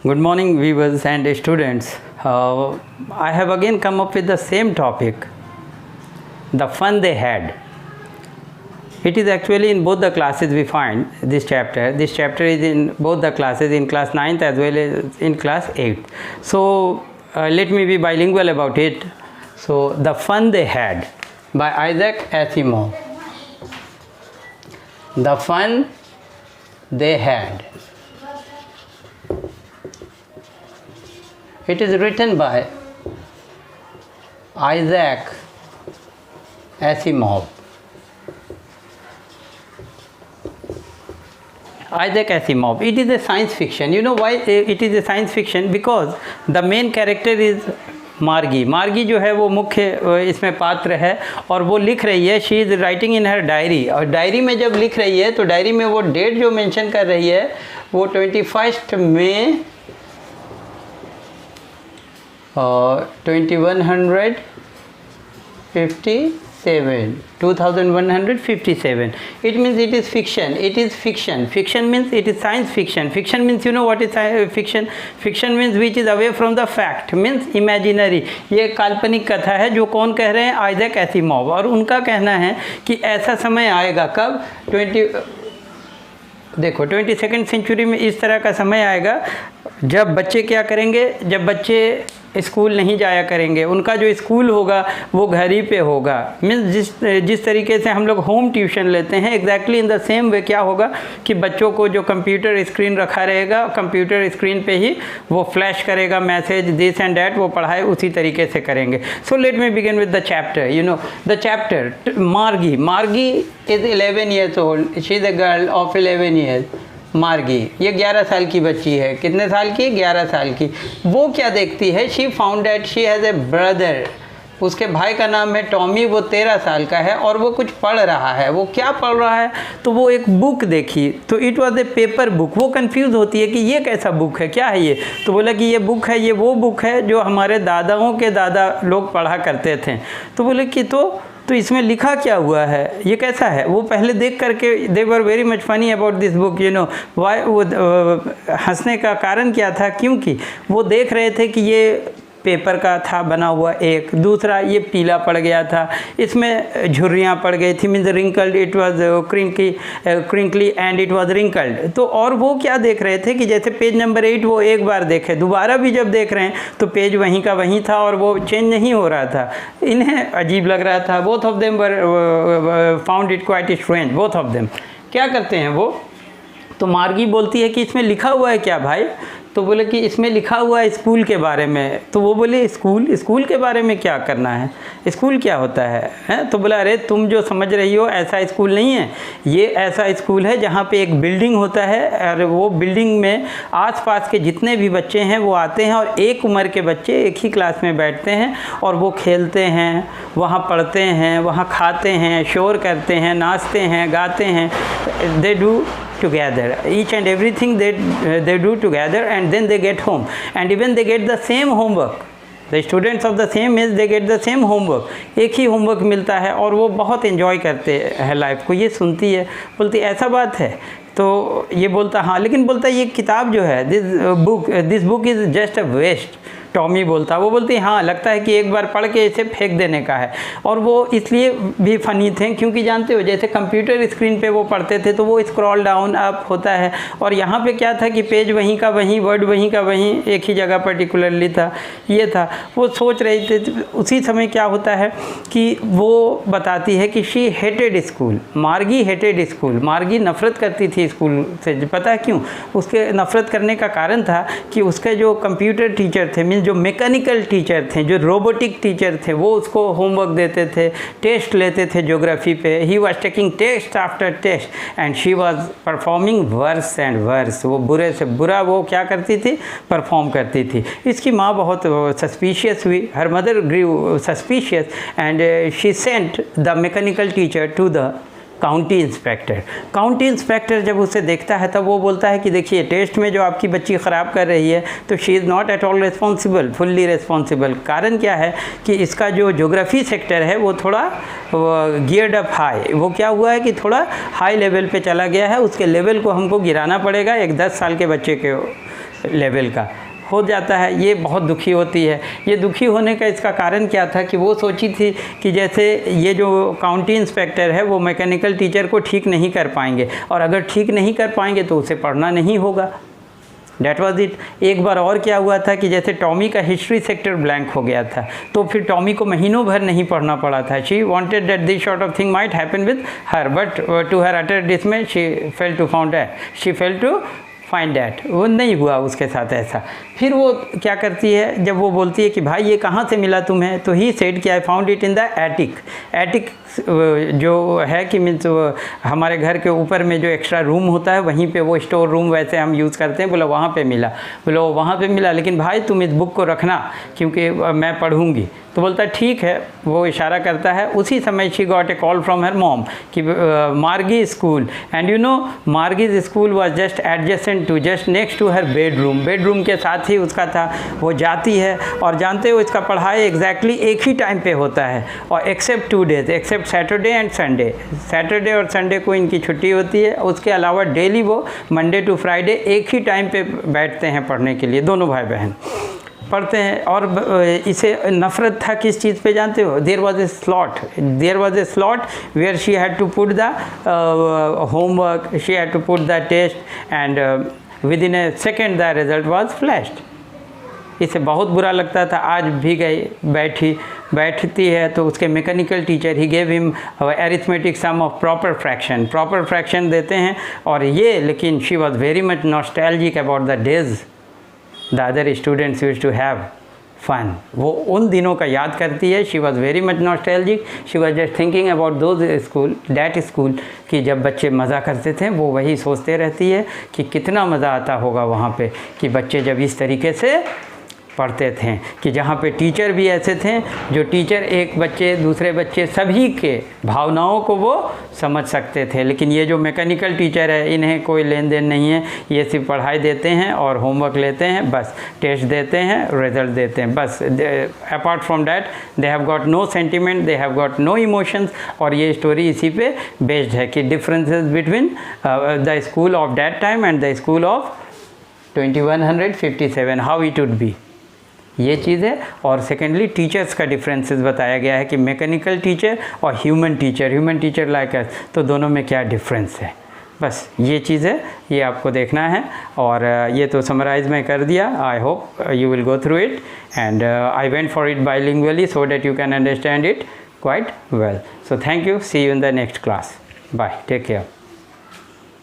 Good morning, viewers and students. I have again come up with the same topic, the fun they had. It is actually in both the classes we find this chapter. This chapter is in both the classes, in class 9th as well as in class 8th. So let me be bilingual about it. So the fun they had by Isaac Asimov. The fun they had. It is written by Isaac Asimov. Isaac Asimov. It is a science fiction. You know why it is a science fiction? Because the main character is मार्गी. मार्गी जो है वो मुख्य इसमें पात्र है और वो लिख रही है, she is writing in her diary. और डायरी में जब लिख रही है तो डायरी में वो डेट जो मेंशन कर रही है वो 21 मई 2157. It means it is fiction. It is fiction. Fiction means it is science fiction. Fiction means, you know what is fiction? Fiction means which is away from the fact, means imaginary. ये काल्पनिक कथा है जो कौन कह रहे हैं? Isaac Asimov. और उनका कहना है कि ऐसा समय आएगा कब 22nd सेंचुरी में इस तरह का समय आएगा जब बच्चे क्या करेंगे, जब बच्चे स्कूल नहीं जाया करेंगे, उनका जो स्कूल होगा वो घर ही पे होगा. मीन्स जिस तरीके से हम लोग होम ट्यूशन लेते हैं, exactly in the same way क्या होगा कि बच्चों को जो कंप्यूटर स्क्रीन रखा रहेगा, कंप्यूटर स्क्रीन पे ही वो फ्लैश करेगा मैसेज दिस एंड डैट, वो पढ़ाई उसी तरीके से करेंगे. So let me begin with the chapter. You know the chapter मार्गी. मार्गी is 11 years old. She is a girl of 11 years. मार्गी ये 11 साल की बच्ची है. कितने साल की? 11 साल की. वो क्या देखती है? She found that she has a brother. उसके भाई का नाम है टॉमी. वो 13 साल का है और वो कुछ पढ़ रहा है. वो क्या पढ़ रहा है? तो वो एक बुक देखी. तो it was a paper book. वो कंफ्यूज होती है कि ये कैसा बुक है, क्या है ये? तो बोला कि ये बुक है, ये वो बुक है जो हमारे दादाओं के दादा लोग पढ़ा करते थे. तो बोले कि तो इसमें लिखा क्या हुआ है, ये कैसा है? वो पहले देख करके they were very much funny about this book. You know why. वो हंसने का कारण क्या था? क्योंकि वो देख रहे थे कि ये पेपर का था बना हुआ एक, दूसरा ये पीला पड़ गया था, इसमें झुर्रियाँ पड़ गई थी, means wrinkled. It was crinkly and it was wrinkled. तो और वो क्या देख रहे थे कि जैसे पेज नंबर 8 वो एक बार देखे, दोबारा भी जब देख रहे हैं तो पेज वहीं का वहीं था और वो चेंज नहीं हो रहा था. इन्हें अजीब लग रहा था. Both of them were found it quite strange. Both of them क्या करते हैं वो? तो मार्गी बोलती है कि इसमें लिखा हुआ है क्या भाई? तो बोले कि इसमें लिखा हुआ है स्कूल के बारे में. तो वो बोले स्कूल के बारे में क्या करना है? स्कूल क्या होता है? हैं? तो बोला अरे तुम जो समझ रही हो ऐसा स्कूल नहीं है. ये ऐसा स्कूल है जहाँ पे एक बिल्डिंग होता है और वो बिल्डिंग में आसपास के जितने भी बच्चे हैं वो आते हैं और एक उम्र के बच्चे एक ही क्लास में बैठते हैं और वो खेलते हैं, वहाँ पढ़ते हैं, वहाँ खाते हैं, शोर करते हैं, नाचते हैं, गाते हैं. They do together, each and everything they do together, and then they get home and even they get the same homework. The students of the same age they get the same homework. एक ही homework मिलता है और वो बहुत enjoy करते हैं life को. ये सुनती है, बोलती ऐसा बात है. तो ये बोलता हाँ, लेकिन बोलता ये किताब जो है this book is just a waste. Tommy बोलता, वो बोलती हाँ लगता है कि एक बार पढ़ के इसे फेंक देने का है. और वो इसलिए भी फ़नी थे क्योंकि जानते हो जैसे कंप्यूटर स्क्रीन पे वो पढ़ते थे तो वो स्क्रॉल डाउन अप होता है और यहाँ पे क्या था कि पेज वहीं का वहीं, वर्ड वहीं का वहीं, एक ही जगह पर्टिकुलरली था. ये था. वो सोच रहे थे. उसी समय क्या होता है कि वो बताती है कि शी हेटेड स्कूल. मार्गी हेटेड स्कूल. मार्गी नफ़रत करती थी स्कूल से. पता है क्यों? उसके नफ़रत करने का कारण था कि उसके जो कंप्यूटर टीचर थे, जो मैकेनिकल टीचर थे, जो रोबोटिक टीचर थे, वो उसको होमवर्क देते थे, टेस्ट लेते थे ज्योग्राफी पे. He was taking test after test and she was performing worse and worse. वो बुरे से बुरा वो क्या करती थी? परफॉर्म करती थी. इसकी माँ बहुत सस्पिशियस हुई. Her mother grew suspicious and she sent the mechanical teacher to the county inspector. County inspector जब उसे देखता है तब वो बोलता है कि देखिए टेस्ट में जो आपकी बच्ची ख़राब कर रही है तो she is not at all responsible, fully responsible. कारण क्या है कि इसका जो ज्योग्राफी सेक्टर है वो थोड़ा गियर्ड अप हाई. वो क्या हुआ है कि थोड़ा हाई लेवल पे चला गया है. उसके लेवल को हमको गिराना पड़ेगा एक 10 साल के बच्चे के लेवल का हो जाता है, ये बहुत दुखी होती है। ये दुखी होने का इसका कारण क्या था कि वो सोची थी कि जैसे ये जो काउंटी इंस्पेक्टर है वो मैकेनिकल टीचर को ठीक नहीं कर पाएंगे, और अगर ठीक नहीं कर पाएंगे तो उसे पढ़ना नहीं होगा। That was it. एक बार और क्या हुआ था कि जैसे टॉमी का हिस्ट्री सेक्टर ब्लैंक हो गया था, तो फिर टॉमी को महीनों भर नहीं पढ़ना पड़ा था। She wanted that this sort of thing might happen with her, but to her utter dismay she fail to find that, वो नहीं हुआ उसके साथ ऐसा। फिर वो क्या करती है, जब वो बोलती है कि भाई ये कहाँ से मिला तुम्हें, तो ही सेड कि I found it in the attic जो है कि मीन्स हमारे घर के ऊपर में जो एक्स्ट्रा रूम होता है वहीं पे, वो स्टोर रूम वैसे हम यूज़ करते हैं। बोला वहाँ पे मिला, बोला वहाँ पे मिला, लेकिन भाई तुम इस बुक को रखना क्योंकि मैं पढ़ूँगी। तो बोलता है ठीक है, वो इशारा करता है। उसी समय she got a call from her mom कि Margi school, and you know Margi's school was just adjacent to, just next to her bedroom के साथ ही उसका था। वो जाती है और जानते हो इसका पढ़ाई एग्जैक्टली एक ही टाइम पे होता है, और except 2 days, except Saturday and Sunday. Saturday और संडे को इनकी छुट्टी होती है, उसके अलावा डेली वो मंडे टू फ्राइडे एक ही टाइम पे बैठते हैं पढ़ने के लिए, दोनों भाई बहन पढ़ते हैं। और इसे नफ़रत था किस चीज़ पे जानते हो? There was a slot where she had to put the homework, she had to put the test, and within a second the result was flashed. इसे बहुत बुरा लगता था। आज भी बैठती है तो उसके mechanical teacher he gave him arithmetic sum of proper fraction देते हैं, और ये, लेकिन she was very much nostalgic about the days the other students used to have fun. वो उन दिनों का याद करती है। She was very much nostalgic, she was just thinking about that school कि जब बच्चे मज़ा करते थे, वो वही सोचते रहती है कि कितना मज़ा आता होगा वहाँ पे, कि बच्चे जब इस तरीके से पढ़ते थे, कि जहाँ पे टीचर भी ऐसे थे जो टीचर एक बच्चे दूसरे बच्चे सभी के भावनाओं को वो समझ सकते थे। लेकिन ये जो मैकेनिकल टीचर है, इन्हें कोई लेन देन नहीं है, ये सिर्फ पढ़ाई देते हैं और होमवर्क लेते हैं, बस टेस्ट देते हैं, रिजल्ट देते हैं, बस। Apart from that they have got no sentiment, they have got no emotions. और ये स्टोरी इसी पे बेस्ड है कि differences between the school of that time and the school of 2157, how it would be, ये चीज़ है। और सेकेंडली टीचर्स का डिफरेंसेस बताया गया है कि मैकेनिकल टीचर और ह्यूमन टीचर लाइक अस, तो दोनों में क्या डिफरेंस है, बस ये चीज़ है, ये आपको देखना है। और ये तो समराइज़ मैं कर दिया। I hope you will go through it, and I went for it bilingually so that you can understand it quite well. So thank you, see you in the next class. Bye, take care.